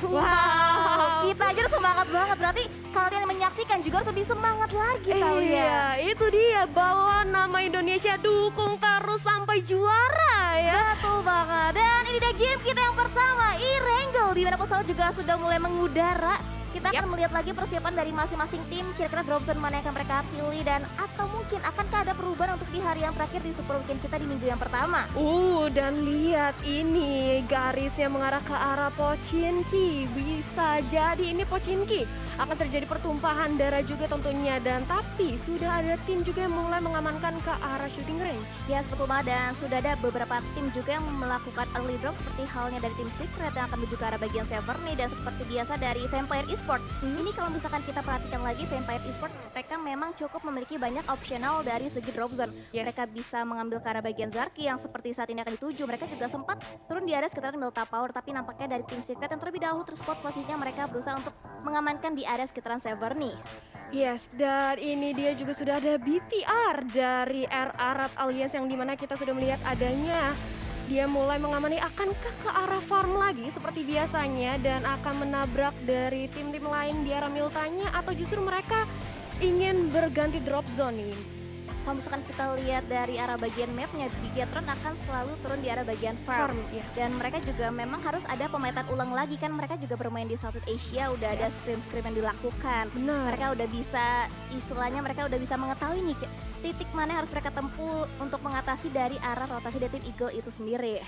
Wow, Wow. kita aja udah semangat banget. Berarti kalian yang menyaksikan juga harus lebih semangat lagi tahu ya. Iya, itu dia bawa nama Indonesia, dukung terus sampai juara ya. Betul banget. Dan ini dia game kita yang pertama, e-wrangle. Di mana pesawat juga sudah mulai mengudara. Kita akan melihat lagi persiapan dari masing-masing tim. Kira-kira drop zone mana yang akan mereka pilih. Dan atau mungkin akankah ada perubahan untuk di hari yang terakhir di Super Weekend kita di minggu yang pertama. Dan lihat ini garisnya mengarah ke arah Pochinki. Bisa jadi ini Pochinki. Akan terjadi pertumpahan darah juga tentunya. Dan tapi sudah ada tim juga yang mulai mengamankan ke arah shooting range. Ya, betul banget. Dan sudah ada beberapa tim juga yang melakukan early drop seperti halnya dari tim Secret yang akan menuju ke arah bagian Severny dan seperti biasa dari Vampire Esport. Ini kalau misalkan kita perhatikan lagi Vampire Esport, mereka memang cukup memiliki banyak opsional dari segi drop zone. Yes. Mereka bisa mengambil ke arah bagian Zarki yang seperti saat ini akan dituju. Mereka juga sempat turun di area sekitaran Milta Power, tapi nampaknya dari tim Secret yang terlebih dahulu terspot posisinya mereka berusaha untuk mengamankan di area sekitaran Severny. Yes, dan ini dia juga sudah ada BTR dari R Arab Alliance yang dimana kita sudah melihat adanya. Dia mulai mengamani akankah ke arah farm lagi seperti biasanya dan akan menabrak dari tim-tim lain di arah Miltanya atau justru mereka ingin berganti drop zone ini. Kalau misalkan kita lihat dari arah bagian mapnya, Bigetron akan selalu turun di arah bagian farm. Yes. Dan mereka juga memang harus ada pemetaan ulang lagi kan, mereka juga bermain di Southeast Asia, udah ada scrim-scrim yang dilakukan. Benar. Mereka udah bisa, istilahnya mereka udah bisa mengetahui nih titik mana yang harus mereka tempuh untuk mengatasi dari arah rotasi dari tim Eagle itu sendiri.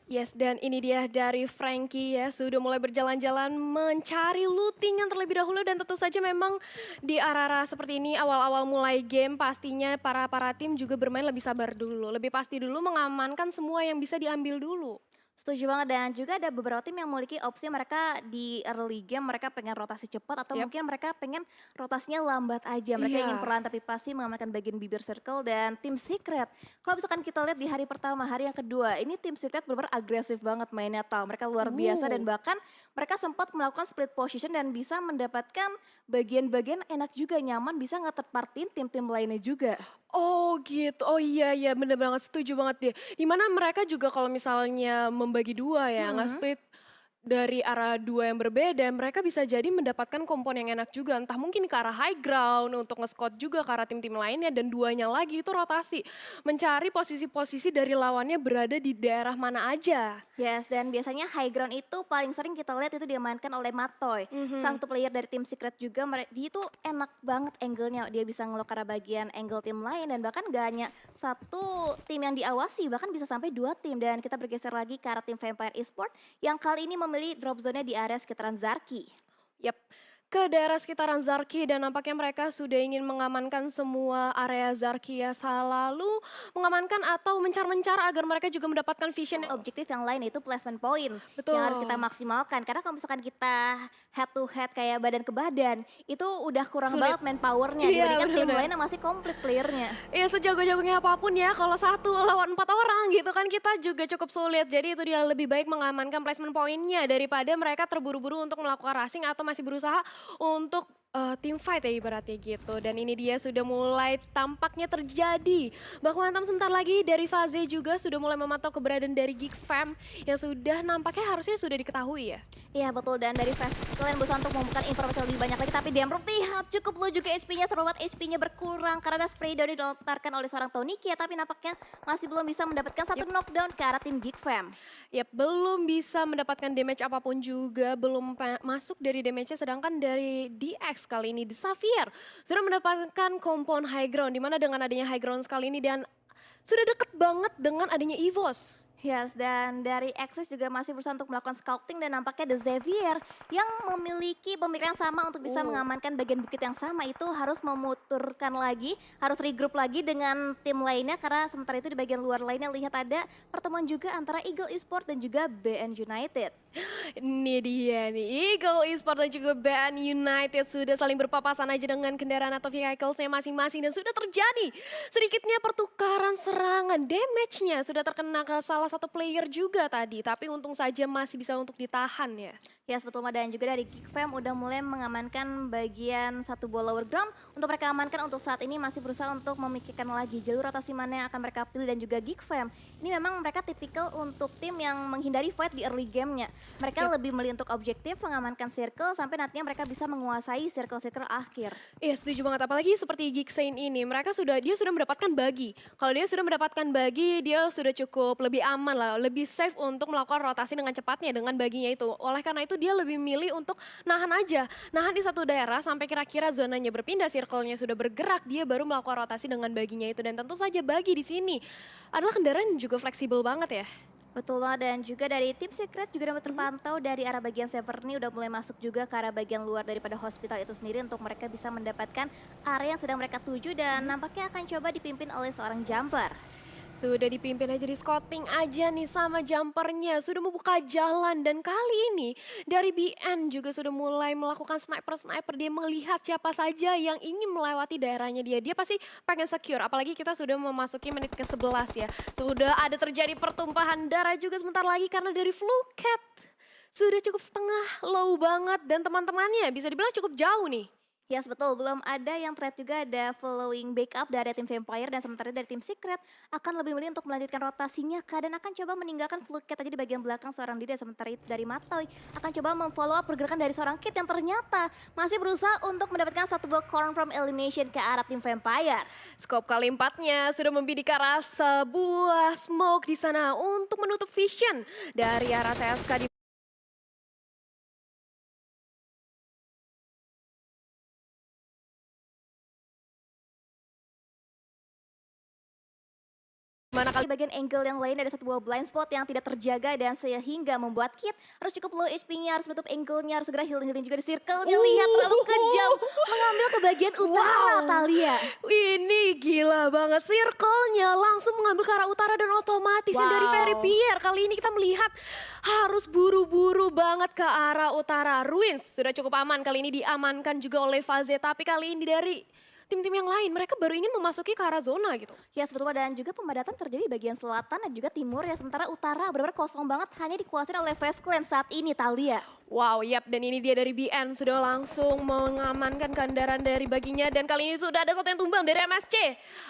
Yes, dan ini dia dari Frankie ya, sudah mulai berjalan-jalan mencari looting yang terlebih dahulu dan tentu saja memang di arah-arah seperti ini awal-awal mulai game pastinya para tim juga bermain lebih sabar dulu, lebih pasti dulu mengamankan semua yang bisa diambil dulu. Setuju banget, dan juga ada beberapa tim yang memiliki opsi mereka di early game mereka pengen rotasi cepat atau mungkin mereka pengen rotasinya lambat aja. Mereka ingin perlahan tapi pasti mengamankan bagian bibir circle. Dan tim Secret, kalau misalkan kita lihat di hari pertama, hari yang kedua, ini tim Secret benar-benar agresif banget mainnya Tal. Mereka luar biasa dan bahkan mereka sempat melakukan split position dan bisa mendapatkan bagian-bagian enak juga, nyaman, bisa nge-third party tim-tim lainnya juga. Oh gitu, oh iya bener banget, setuju banget deh. Dimana mereka juga kalau misalnya membagi dua ya, nge-split dari arah dua yang berbeda, mereka bisa jadi mendapatkan kompon yang enak juga. Entah mungkin ke arah high ground untuk nge-scout juga ke arah tim-tim lainnya dan duanya lagi itu rotasi. Mencari posisi-posisi dari lawannya berada di daerah mana aja. Yes, dan biasanya high ground itu paling sering kita lihat itu diamankan oleh Matoy. Salah satu player dari tim Secret juga, dia itu enak banget angle-nya. Dia bisa ngelok ke arah bagian angle tim lain dan bahkan gak hanya satu tim yang diawasi, bahkan bisa sampai dua tim. Dan kita bergeser lagi ke arah tim Vampire Esport yang kali ini memilih drop zone-nya di area sekitaran Zarki. Yap, ke daerah sekitaran Zarki dan nampaknya mereka sudah ingin mengamankan semua area Zarki ya, selalu mengamankan atau mencar-mencar agar mereka juga mendapatkan vision. Objektif yang lain itu placement point Betul. yang harus kita maksimalkan, karena kalau misalkan kita head to head kayak badan ke badan itu udah kurang Sulit. banget manpowernya dibandingkan tim lain yang masih komplit playernya. Ya sejago-jagonya apapun ya, kalau 1 lawan 4 orang gitu kan kita juga cukup sulit. Jadi itu dia, lebih baik mengamankan placement pointnya daripada mereka terburu-buru untuk melakukan racing atau masih berusaha untuk team fight ya ibaratnya gitu. Dan ini dia sudah mulai tampaknya terjadi. Bahkan Antam sebentar lagi dari Faze juga sudah mulai memantau keberadaan dari Geek Fam yang sudah nampaknya harusnya sudah diketahui ya. Iya betul, dan dari Fast kalian berusaha untuk membuka informasi lebih banyak lagi, tapi Demruk lihat cukup low juga HP-nya, terlambat HP-nya berkurang karena ada spray down dilontarkan oleh seorang Tonikia, tapi nampaknya masih belum bisa mendapatkan satu knockdown ke arah tim Geek Fam. Yap, belum bisa mendapatkan damage apapun juga, belum masuk dari damage-nya, sedangkan dari DX kali ini, The Xavier sudah mendapatkan kompon high ground, dimana dengan adanya high ground sekali ini dan sudah deket banget dengan adanya EVOS. Yes, dan dari Axis juga masih berusaha untuk melakukan scouting dan nampaknya The Xavier yang memiliki pemikiran sama untuk bisa mengamankan bagian bukit yang sama itu harus memuturkan lagi, harus regroup lagi dengan tim lainnya karena sementara itu di bagian luar lainnya lihat ada pertemuan juga antara Eagle Esport dan juga BN United. Ini dia nih, Eagle Esport dan juga BN United sudah saling berpapasan aja dengan kendaraan atau vehicles-nya masing-masing dan sudah terjadi sedikitnya pertukaran serangan. Damage-nya sudah terkena ke salah satu player juga tadi, tapi untung saja masih bisa untuk ditahan ya. Ya, betul Mbak, dan juga dari Geek Fam udah mulai mengamankan bagian satu buah lower ground. Untuk mereka amankan untuk saat ini masih berusaha untuk memikirkan lagi jalur rotasi mana yang akan mereka pilih dan juga Geek Fam. Ini memang mereka tipikal untuk tim yang menghindari fight di early gamenya. Mereka Yap. lebih milih untuk objektif, mengamankan circle sampai nantinya mereka bisa menguasai circle-circle akhir. Iya setuju banget, apalagi seperti Geeksain ini, dia sudah mendapatkan bagi. Kalau dia sudah mendapatkan bagi, dia sudah cukup lebih aman lah, lebih safe untuk melakukan rotasi dengan cepatnya dengan baginya itu. Oleh karena itu dia lebih milih untuk nahan aja, nahan di satu daerah sampai kira-kira zonanya berpindah, circle-nya sudah bergerak, dia baru melakukan rotasi dengan baginya itu. Dan tentu saja bagi di sini adalah kendaraan yang juga fleksibel banget ya. Betul banget, dan juga dari tim secret juga dapat terpantau dari arah bagian server ini udah mulai masuk juga ke arah bagian luar daripada hospital itu sendiri untuk mereka bisa mendapatkan area yang sedang mereka tuju dan nampaknya akan coba dipimpin oleh seorang jumper. Sudah dipimpin aja, di scouting aja nih sama jumpernya, sudah membuka jalan dan kali ini dari BN juga sudah mulai melakukan sniper-sniper, dia melihat siapa saja yang ingin melewati daerahnya dia. Dia pasti pengen secure, apalagi kita sudah memasuki menit ke-11 ya. Sudah ada terjadi pertumpahan darah juga sebentar lagi karena dari Fluket. Sudah cukup setengah, low banget dan teman-temannya bisa dibilang cukup jauh nih. Ya, betul, belum ada yang threat juga ada following backup dari tim Vampire dan sementara dari tim Secret akan lebih milih untuk melanjutkan rotasinya dan akan coba meninggalkan Fluke aja di bagian belakang seorang diri sementara itu dari Matoy akan coba memfollow up pergerakan dari seorang Kid yang ternyata masih berusaha untuk mendapatkan satu buah confirm elimination ke arah tim Vampire. Scope kali empatnya sudah membidik ke arah sebuah smoke di sana untuk menutup vision dari arah TSK di mana Di bagian angle yang lain ada satu buah blind spot yang tidak terjaga dan sehingga membuat Kid harus cukup low HP-nya, harus menutup angle-nya, harus segera healing-healing juga di circle-nya. Lihat terlalu kejam mengambil ke bagian utara, Talia. Ini gila banget, circle-nya langsung mengambil ke arah utara dan otomatis yang dari Very Pierre. Kali ini kita melihat harus buru-buru banget ke arah utara. Ruins sudah cukup aman, kali ini diamankan juga oleh Faze. Tapi kali ini dari tim-tim yang lain, mereka baru ingin memasuki ke arah zona gitu. Ya, sebetulnya dan juga pemadatan terjadi di bagian selatan dan juga timur ya, sementara utara benar-benar kosong banget hanya dikuasai oleh Fast Clan saat ini, Talia. Wow, yap, dan ini dia dari BN sudah langsung mengamankan kendaraan dari baginya dan kali ini sudah ada satu yang tumbang dari MSC.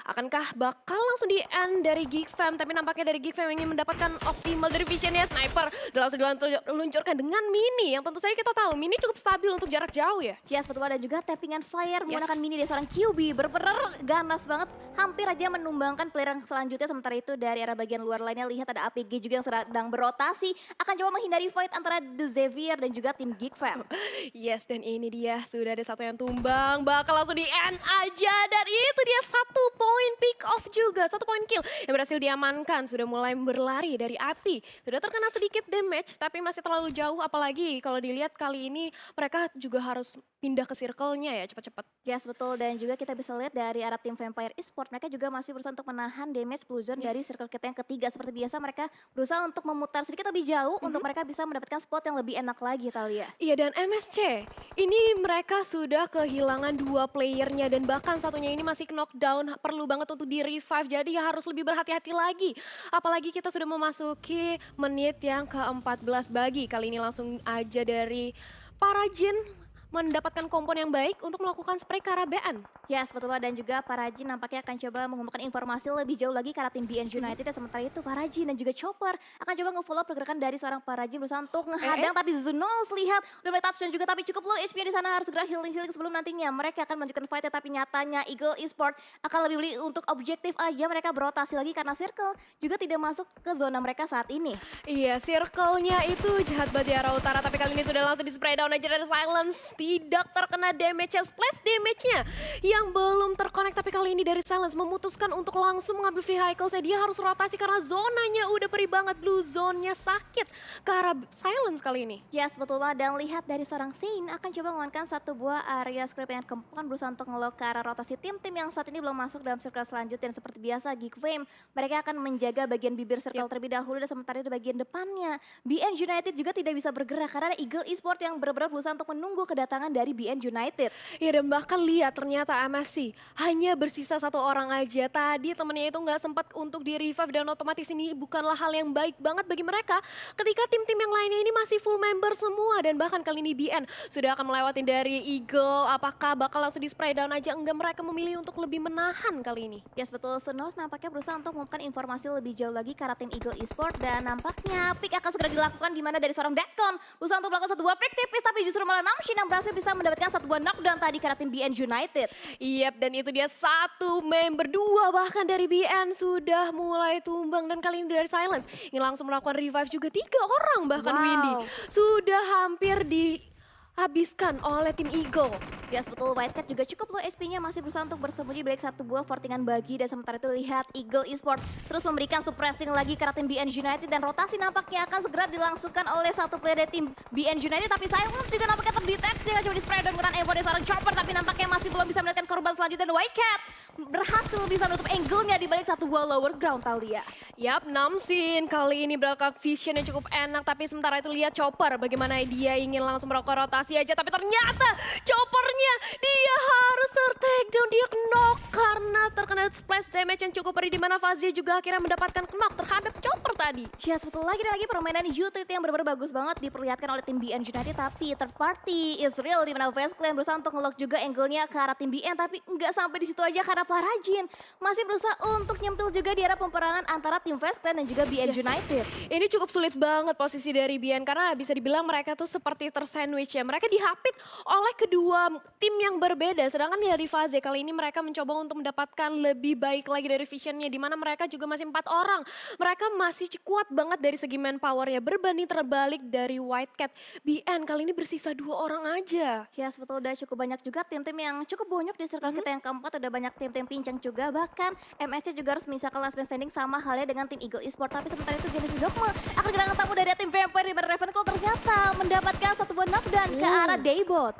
Akankah bakal langsung di end dari Geek Fam, tapi nampaknya dari Geek Fam ingin mendapatkan optimal dari visionnya. Sniper dan langsung diluncurkan dengan Mini yang tentu saja kita tahu Mini cukup stabil untuk jarak jauh ya. Ya, sebetulnya dan juga tappingan fire menggunakan Mini dari seorang QB benar-benar ganas banget, hampir aja menumbangkan player yang selanjutnya. Sementara itu dari arah bagian luar lainnya lihat ada APG juga yang sedang berotasi, akan coba menghindari fight antara The Xavier dan juga tim Geek Fam. Yes, dan ini dia sudah ada satu yang tumbang, bakal langsung di end aja dan itu dia satu poin pick off juga, satu poin kill yang berhasil diamankan. Sudah mulai berlari dari api, sudah terkena sedikit damage tapi masih terlalu jauh, apalagi kalau dilihat kali ini mereka juga harus pindah ke circle-nya ya cepat-cepat. Yes, betul, dan juga kita bisa lihat dari arah tim Vampire Esport mereka juga masih berusaha untuk menahan damage blue zone dari circle kita yang ketiga. Seperti biasa mereka berusaha untuk memutar sedikit lebih jauh untuk mereka bisa mendapatkan spot yang lebih enak lagi, Talia. Iya, dan MSC ini mereka sudah kehilangan dua playernya dan bahkan satunya ini masih knockdown, perlu banget untuk di revive, jadi harus lebih berhati-hati lagi. Apalagi kita sudah memasuki menit yang ke-14 bagi. Kali ini langsung aja dari Parajin mendapatkan kompon yang baik untuk melakukan spray ke arah BN. Ya, sebetulnya dan juga Parajin nampaknya akan coba mengumpulkan informasi lebih jauh lagi ke arah tim BN United dan sementara itu Parajin dan juga Chopper akan coba nge-follow pergerakan dari seorang Parajin berusaha untuk menghadang tapi Zunos lihat udah mulai touchdown juga tapi cukup low HP di sana, harus segera healing sebelum nantinya mereka akan melanjutkan fight tapi nyatanya Eagle Esport akan lebih beli untuk objektif aja, mereka berotasi lagi karena circle juga tidak masuk ke zona mereka saat ini. Iya, circle-nya itu jahat banget di arah utara tapi kali ini sudah langsung di spray down aja dari Silence. Tidak terkena damage-nya, splash damage-nya yang belum terkonek tapi kali ini dari Silence memutuskan untuk langsung mengambil vehicle-nya. Dia harus rotasi karena zonanya udah perih banget, blue zone-nya sakit ke arah Silence kali ini. Ya, betul banget, dan lihat dari seorang Sein akan coba mengamankan satu buah area script yang kemungkinan berusaha untuk ngelok ke arah rotasi tim-tim yang saat ini belum masuk dalam circle selanjutnya. Dan seperti biasa Geek Fame mereka akan menjaga bagian bibir circle terlebih dahulu dan sementara itu bagian depannya BN United juga tidak bisa bergerak karena ada Eagle Esport yang benar-benar berusaha untuk menunggu kedatangan kedatangan dari BN United. Ya dan bahkan lihat ternyata MSC hanya bersisa satu orang aja. Tadi temennya itu nggak sempat untuk di revive dan otomatis ini bukanlah hal yang baik banget bagi mereka. Ketika tim-tim yang lainnya ini masih full member semua dan bahkan kali ini BN sudah akan melewati dari Eagle. Apakah bakal langsung di spray down aja? Enggak, mereka memilih untuk lebih menahan kali ini. Yes betul, Sunos nampaknya berusaha untuk mengumumkan informasi lebih jauh lagi ke arah tim Eagle Esport dan nampaknya pick akan segera dilakukan di mana dari seorang Deadcon berusaha untuk melakukan satu buah pick tipis tapi justru malah Namshin yang berhasil bisa mendapatkan satu buah knockdown tadi ke arah tim BN United. Yap, dan itu dia satu member, dua bahkan dari BN sudah mulai tumbang dan kali ini dari Silence yang langsung melakukan revive juga tiga orang bahkan Windy sudah hampir dihabiskan oleh tim Eagle. Yes betul, Whitecat juga cukup low SP-nya masih berusaha untuk bersembunyi balik satu buah fortingan bagi dan sementara itu lihat Eagle Esport terus memberikan suppressing lagi ke arah tim BN United dan rotasi nampaknya akan segera dilangsungkan oleh satu player dari tim BN United tapi Silence juga nampaknya terdeteksi yang coba di spray down menggunakan Evo dari seorang Chopper tapi nampaknya masih belum bisa mendapatkan korban selanjutnya dan Whitecat berhasil bisa menutup angle-nya di balik satu buah lower ground Talia. Yap, Namsin kali ini berlaku vision yang cukup enak tapi sementara itu lihat Chopper bagaimana dia ingin langsung melakukan rotasi aja tapi ternyata Choppernya dia harus ter-takedown, dia knock karena terkena splash damage yang cukup perih di mana Fazia juga akhirnya mendapatkan knock terhadap Chopper tadi. Yes betul, lagi dan lagi permainan utility yang benar-benar bagus banget diperlihatkan oleh tim BN United tapi third party is real di mana Vest Clan berusaha untuk nge-lock juga angle-nya ke arah tim BN tapi nggak sampai di situ aja karena Parajin masih berusaha untuk nyempil juga di arah peperangan antara tim Vest Clan dan juga BN United. Ini cukup sulit banget posisi dari BN karena bisa dibilang mereka tuh seperti tersandwich ya. Mereka dihapit oleh kedua tim yang berbeda. Sedangkan dari Faze kali ini mereka mencoba untuk mendapatkan lebih baik lagi dari visionnya. Di mana mereka juga masih 4 orang. Mereka masih kuat banget dari segi manpowernya. Berbanding terbalik dari Whitecat. BN kali ini bersisa 2 orang aja. Yes betul, udah cukup banyak juga tim-tim yang cukup bonyok di circle kita yang keempat. Udah banyak tim-tim pincang juga. Bahkan MSC juga harus menyisakan last man standing sama halnya dengan tim Eagle Esport. Tapi sementara itu Genesis Dogma akan kedatangan tamu dari tim Vampire di mana Ravenclaw ternyata mendapatkan satu buah knockdown ke arah Daybot.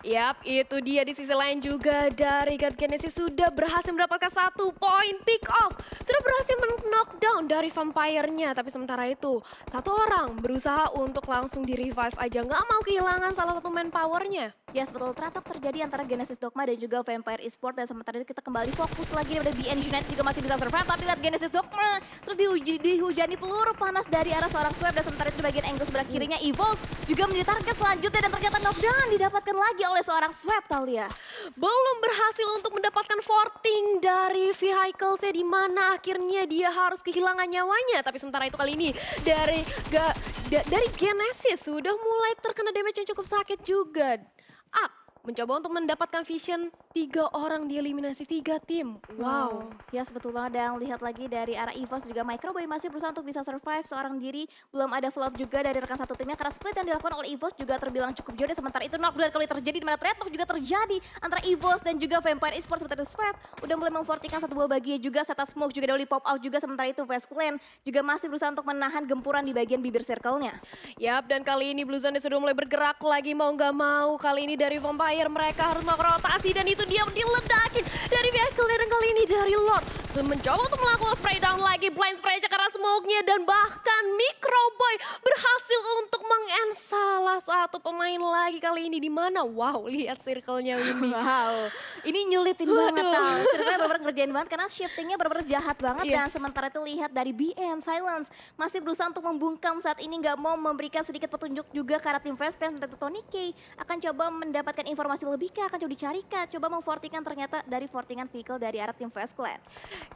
Yap, itu dia di sisi lain juga dari God Genesis sudah berhasil mendapatkan 1 poin pick off. Sudah berhasil men-knockdown dari vampire-nya. Tapi sementara itu, satu orang berusaha untuk langsung di-revive aja. Nggak mau kehilangan salah satu manpower-nya. Yes betul, teratak terjadi antara Genesis Dogma dan juga Vampire Esport dan sementara itu kita kembali fokus lagi pada BN United juga masih bisa survive tapi lihat Genesis Dogma terus dihujani peluru panas dari arah seorang Swab dan sementara itu di bagian angle sebelah kirinya Evolve juga menjadi target selanjutnya dan ternyata knockdown didapatkan lagi oleh seorang Swab Talia. Belum berhasil untuk mendapatkan forting dari vehicle-nya di mana akhirnya dia harus kehilangan nyawanya. Tapi sementara itu kali ini dari Genesis sudah mulai terkena damage yang cukup sakit juga. Mencoba untuk mendapatkan vision 3 orang dieliminasi 3 tim. Wow. Yes betul banget dan lihat lagi dari arah EVOS juga Microboy masih berusaha untuk bisa survive seorang diri. Belum ada follow up juga dari rekan satu timnya karena split yang dilakukan oleh EVOS juga terbilang cukup jauh. Sementara itu knockdown kali terjadi di mana trade talk juga terjadi antara EVOS dan juga Vampire Esport. Sementara itu Swap udah mulai memfortikan satu buah bagian juga setup smoke juga dari pop out juga. Sementara itu Vest Clan juga masih berusaha untuk menahan gempuran di bagian bibir circle-nya. Yap, dan kali ini Blue Zone sudah mulai bergerak lagi mau nggak mau. Kali ini dari Vampire mereka harus melakukan rotasi dan itu dia diledakin dari vehicle dan kali ini dari Lord. Mencoba untuk melakukan spray down lagi, blind spray aja karena smoke-nya dan bahkan Microboy berhasil untuk meng-end salah satu pemain lagi kali ini di mana? Wow, lihat circle-nya ini. Wow, ini nyulitin banget tau. Circle-nya bener-bener ngerjain banget karena shifting-nya bener-bener jahat banget dan sementara itu lihat dari BN Silence masih berusaha untuk membungkam saat ini nggak mau memberikan sedikit petunjuk juga ke arah tim Vest Clan. Tentu Tony K akan coba mendapatkan informasi lebih kah, akan coba dicari kah, coba memfortingan ternyata dari fortingan vehicle dari arah tim Vest Clan.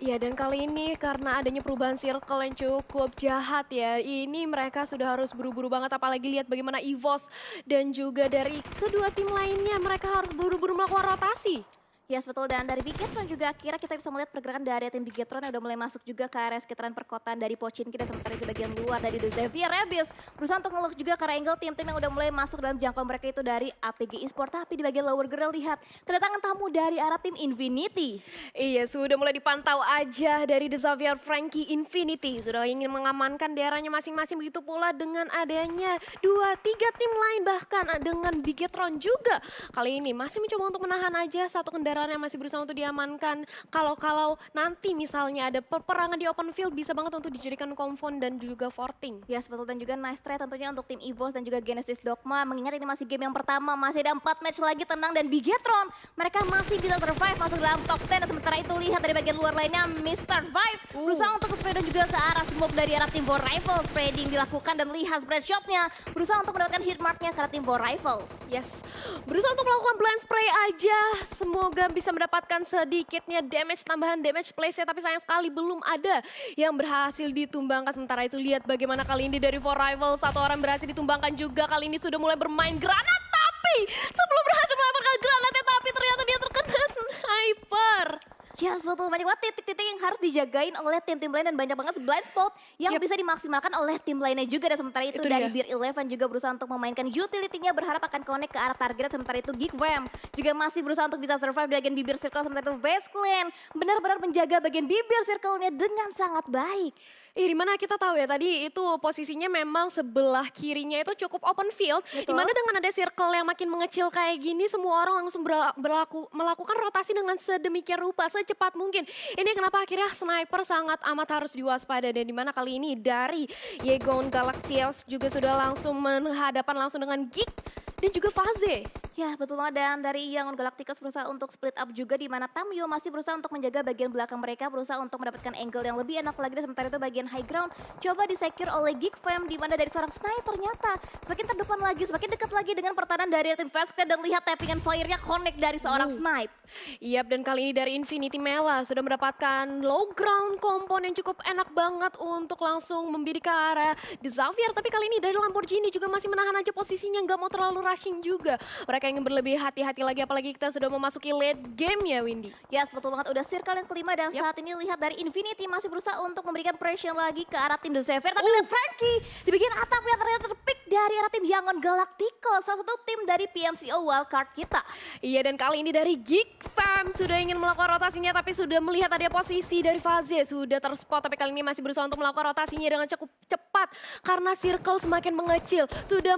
Iya, dan kali ini karena adanya perubahan circle yang cukup jahat ya, ini mereka sudah harus buru-buru banget apalagi lihat bagaimana EVOS dan juga dari kedua tim lainnya mereka harus buru-buru melakukan rotasi. Yes betul, dan dari Bigetron juga akhirnya kita bisa melihat pergerakan dari tim Bigetron yang udah mulai masuk juga ke area sekitaran perkotaan dari Pochinki dan sementara itu bagian luar dari The Xavier Rebels berusaha untuk ngeluk juga ke arah angle tim-tim yang udah mulai masuk dalam jangkauan mereka itu dari APG Esport. Tapi di bagian lower girl lihat kedatangan tamu dari arah tim Infinity. Iya, sudah mulai dipantau aja dari The Xavier Frankie Infinity. Sudah ingin mengamankan daerahnya masing-masing, begitu pula dengan adanya 2-3 tim lain bahkan dengan Bigetron juga. Kali ini masih mencoba untuk menahan aja satu kendaraan Baron yang masih berusaha untuk diamankan. Kalau nanti misalnya ada peperangan di open field bisa banget untuk dijadikan Komfon dan juga Forting. Ya, betul, dan juga nice try tentunya untuk tim EVOS dan juga Genesis Dogma. Mengingat ini masih game yang pertama, masih ada 4 match lagi tenang dan Bigetron. Mereka masih bisa survive masuk dalam top 10. Dan sementara itu lihat dari bagian luar lainnya Mr. Vive berusaha untuk spread dan juga ke arah smoke dari arah tim War Rifles. Spreading dilakukan dan lihat spread shotnya. Berusaha untuk mendapatkan hit marknya ke arah tim War Rifles. Yes, berusaha untuk melakukan blind spray aja. Semoga bisa mendapatkan sedikitnya damage, tambahan damage place-nya. Tapi sayang sekali belum ada yang berhasil ditumbangkan. Sementara itu lihat bagaimana kali ini dari War Rifles. Satu orang berhasil ditumbangkan juga. Kali ini sudah mulai bermain granat. Tapi sebelum berhasil melemparkan granatnya, tapi ternyata dia terkena sniper. Ya, betul, banyak banget titik-titik yang harus dijagain oleh tim-tim lain dan banyak banget blind spot yang bisa dimaksimalkan oleh tim lainnya juga. Dan sementara itu dari Beer 11 juga berusaha untuk memainkan utility-nya, berharap akan connect ke arah target. Sementara itu Geekfam juga masih berusaha untuk bisa survive di bagian bibir circle. Sementara itu Vase Clan benar-benar menjaga bagian bibir circle-nya dengan sangat baik. Dimana kita tahu ya tadi itu posisinya memang sebelah kirinya itu cukup open field. Dimana dengan ada circle yang makin mengecil kayak gini semua orang langsung melakukan rotasi dengan sedemikian rupa, secepat mungkin. Ini kenapa akhirnya sniper sangat amat harus diwaspada. Dan dimana kali ini dari Yegon Galaxios juga sudah langsung menghadapan langsung dengan Geek dan juga Faze. Ya, betul banget, dan dari Yangon Galacticos berusaha untuk split up juga di mana Tamyo masih berusaha untuk menjaga bagian belakang mereka, berusaha untuk mendapatkan angle yang lebih enak lagi. Dan sementara itu bagian high ground coba disecure oleh Geekfam di mana dari seorang sniper ternyata semakin terdepan lagi, semakin dekat lagi dengan pertahanan dari tim Vase Clan. Dan lihat tapping and fire-nya connect dari seorang snipe. Yap, dan kali ini dari Infinity Mela sudah mendapatkan low ground kompon yang cukup enak banget untuk langsung membidik ke arah The Xavier. Tapi kali ini dari Lamborghini juga masih menahan aja posisinya, nggak mau terlalu rushing juga. Mereka ingin berlebih hati-hati lagi, apalagi kita sudah memasuki late game ya Windy. Yes, betul banget, udah circle yang kelima dan saat ini lihat dari Infinity masih berusaha untuk memberikan pressure lagi ke arah tim The Xavier. Tapi lihat Frankie di bagian atap yang ternyata terpick dari arah tim Yangon Galacticos, salah satu tim dari PMCO wildcard kita. Iya, dan kali ini dari Geekfam sudah ingin melakukan rotasinya tapi sudah melihat ada posisi dari Faze sudah terspot. Tapi kali ini masih berusaha untuk melakukan rotasinya dengan cukup cepat karena circle semakin mengecil. Sudah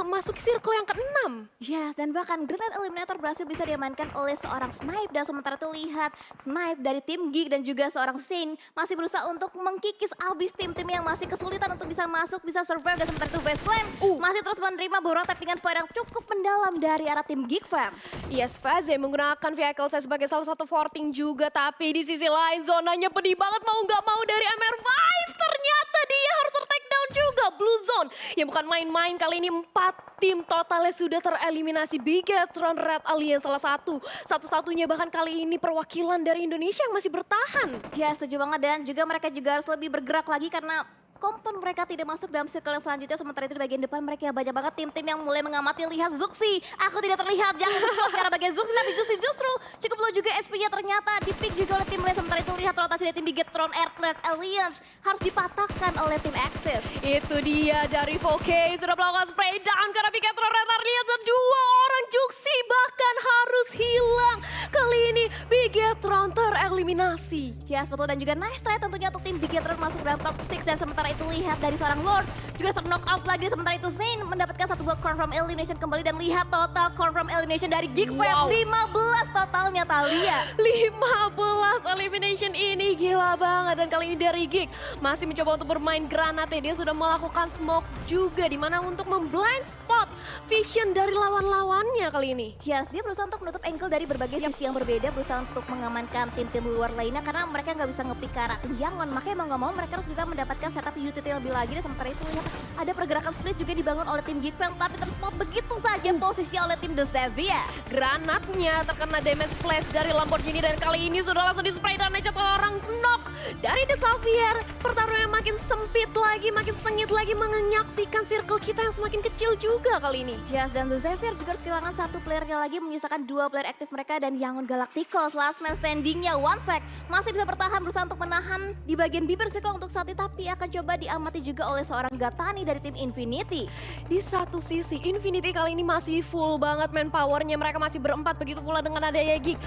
masuk circle yang ke-6. Yes, dan bahkan Grenade Eliminator berhasil bisa diamankan oleh seorang Snipe. Dan sementara itu lihat Snipe dari tim Geek dan juga seorang Saint masih berusaha untuk mengkikis abis tim-tim yang masih kesulitan untuk bisa masuk, bisa survive. Dan sementara itu Vase Clan masih terus menerima beberapa tappingan fire yang cukup mendalam dari arah tim Geekfam. Yes, Faze menggunakan vehicle saya sebagai salah satu forting juga. Tapi di sisi lain zonanya pedih banget, mau nggak mau dari MR5 ternyata dia harus take down juga Blue Zone. Yang bukan main-main, kali ini 4 tim totalnya sudah tereliminasi. Bigetron Red Alliance salah satu-satunya bahkan kali ini perwakilan dari Indonesia yang masih bertahan. Ya, setuju banget, dan juga mereka juga harus lebih bergerak lagi karena kompon mereka tidak masuk dalam circle yang selanjutnya. Sementara itu di bagian depan mereka banyak banget tim-tim yang mulai mengamati. Lihat Zuxi, aku tidak terlihat, jangan di-spot ke arah bagian Zuxi, tapi Zuxi justru cukup low juga SP-nya ternyata di-pick juga oleh tim lain. Sementara itu lihat rotasi dari tim Bigetron Red Alliance harus dipatahkan oleh tim Axis. Itu dia dari 4K sudah melakukan spray down karena Bigetron Red Alliance dan 2 orang Juxi bahkan harus hilang. Kali ini Bigetron tereliminasi. Yes, betul, dan juga nice try tentunya untuk tim Bigetron masuk dalam top 6. Dan sementara itu lihat dari seorang Lord juga knock out lagi. Sementara itu Zain mendapatkan satu buah confirm elimination kembali. Dan lihat total confirm elimination dari Geekfam 15 totalnya, Thalia. 15 elimination ini gila banget. Dan kali ini dari Geek masih mencoba untuk bermain granatnya. Dia sudah melakukan smoke juga dimana untuk memblind spot vision dari lawan-lawannya kali ini. Yes, dia berusaha untuk menutup angle dari berbagai sisi yang berbeda, berusaha untuk mengamankan tim-tim luar lainnya karena mereka nggak bisa nge-pick ke arah tim Yangon. Makanya mau nggak mau mereka harus bisa mendapatkan setup utility lebih lagi. Dan sementara itu lihat ada pergerakan split juga dibangun oleh tim Geekfam, tapi terspot begitu saja posisinya oleh tim The Xavier. Granatnya terkena damage flash dari Lamborghini dan kali ini sudah langsung di-spray dan satu orang knock dari The Xavier. Pertarungan makin sempit lagi, makin sengit lagi, menyaksikan circle kita yang semakin kecil juga kali ini. Yes, dan The Xavier juga harus kehilangan satu playernya lagi, menyisakan 2 player aktif mereka. Dan Yangon Galacticos last man standingnya OneSec masih bisa bertahan, berusaha untuk menahan di bagian bibir circle untuk saat ini, tapi akan coba diamati juga oleh seorang Gatani dari tim Infinity. Di satu sisi Infinity kali ini masih full banget manpowernya, mereka masih berempat, begitu pula dengan adanya Geek.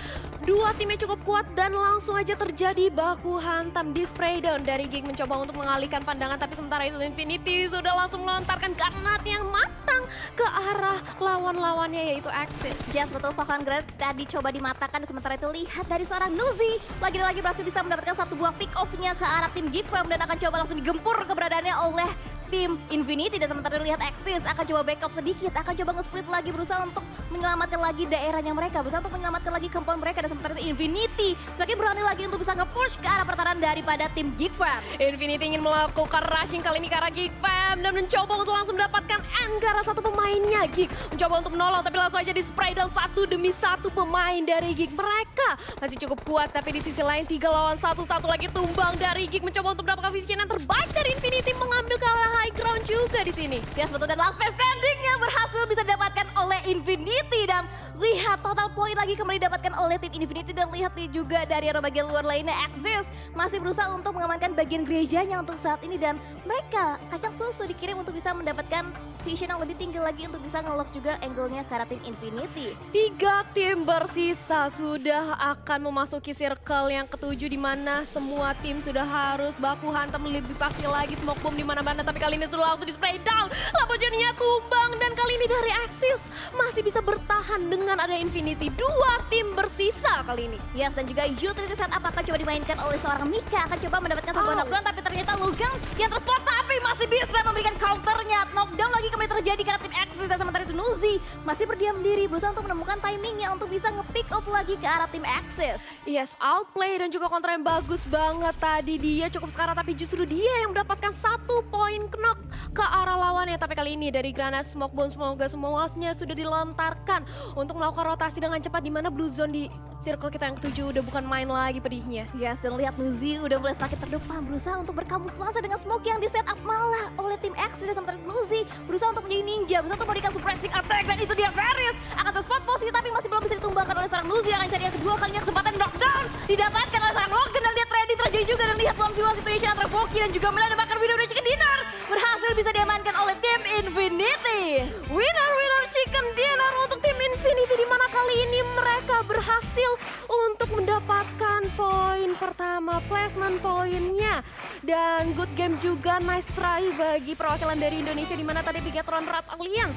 2 timnya cukup kuat dan langsung aja terjadi baku hantam di spray down dari Geek mencoba untuk mengalihkan pandangan, tapi sementara itu Infinity sudah langsung melontarkan granat yang matang ke arah lawan-lawannya yaitu Axis. Yes, betul, Falcon Grenade tadi coba dimatakan, sementara itu lihat dari seorang Nuzi lagi-lagi berhasil bisa mendapatkan satu buah pick off-nya ke arah tim Gifam dan akan coba langsung digempur keberadaannya oleh tim Infinity. Dan sementara itu lihat Axis akan coba backup sedikit, akan coba nge-split lagi berusaha untuk menyelamatkan lagi daerahnya mereka, berusaha untuk menyelamatkan lagi compound mereka. Dan sementara itu Infinity semakin berani lagi untuk bisa nge-push ke arah pertahanan daripada tim Gifam. Infinity ingin melakukan rushing kali ini ke arah Geek Fam dan mencoba untuk langsung mendapatkan end ke arah satu pemainnya. Geek mencoba untuk menolong tapi langsung aja di spray down satu demi satu pemain dari Geek. Mereka masih cukup kuat tapi di sisi lain 3 lawan 1, satu lagi tumbang dari Geek mencoba untuk mendapatkan vision yang terbaik dari Infinity, mengambil ke arah high ground juga di sini. Yes, betul, dan last man standing-nya berhasil bisa didapatkan oleh Infinity dan lihat total poin lagi kembali didapatkan oleh tim Infinity. Dan lihat nih juga dari arah bagian luar lainnya Axis masih berusaha untuk mengamankan bagian gerejanya untuk saat ini, dan mereka kacang susu dikirim untuk bisa mendapatkan vision yang lebih tinggi lagi untuk bisa nge-lock juga angle-nya ke arah tim Infinity. 3 tim bersisa sudah akan memasuki circle yang ketujuh di mana semua tim sudah harus baku hantam lebih pasti lagi smoke bomb di mana-mana, tapi kali ini sudah langsung di spray down. Lamborghini-nya tumbang dan kali ini dari Axis masih bisa bertahan dengan ada Infinity. 2 tim bersisa kali ini. Yes, dan juga utility setup akan coba dimainkan oleh seorang Mika, akan coba mendapatkan sebuah knockdown, tapi ternyata Lugeng yang transport tapi masih bisa memberikan counternya. Knockdown lagi kembali terjadi karena tim Axis, dan sementara itu Nuzi masih berdiam diri berusaha untuk menemukan timingnya untuk bisa nge-pick off lagi ke arah tim Axis. Yes, outplay dan juga kontra yang bagus banget tadi. Dia cukup sekarang tapi justru dia yang mendapatkan 1 poin knock ke arah lawannya. Tapi kali ini dari granat smoke bomb semoga semuanya sudah dilontarkan untuk melakukan rotasi dengan cepat, di mana blue zone di circle kita yang ketujuh udah bukan main lagi pedihnya. Yes, dan lihat Nuzi udah mulai semakin terdepan berusaha untuk berkamuflase dengan smoke yang di setup malah oleh tim Axis. Dan sementara itu Nuzi berusaha untuk menjadi ninja, berusaha untuk memberikan suppressing attack, dan itu dia Varys akan terspot posisi tapi masih belum bisa ditumbangkan oleh seorang Nuzi. Akan cari yang kedua kalinya kesempatan knockdown didapatkan oleh seorang Logan, dan lihat ready terjadi juga, dan lihat 1v1 situation antara Voki dan juga Melana bakar Winner Chicken Dinner berhasil bisa diamankan oleh tim Infinity. Winner chicken dinner untuk tim Infinity, di mana kali ini mereka berhasil untuk mendapatkan poin pertama, placement poinnya. Dan good game juga, nice try bagi perwakilan dari Indonesia, di mana tadi Bigatron Rat Alliance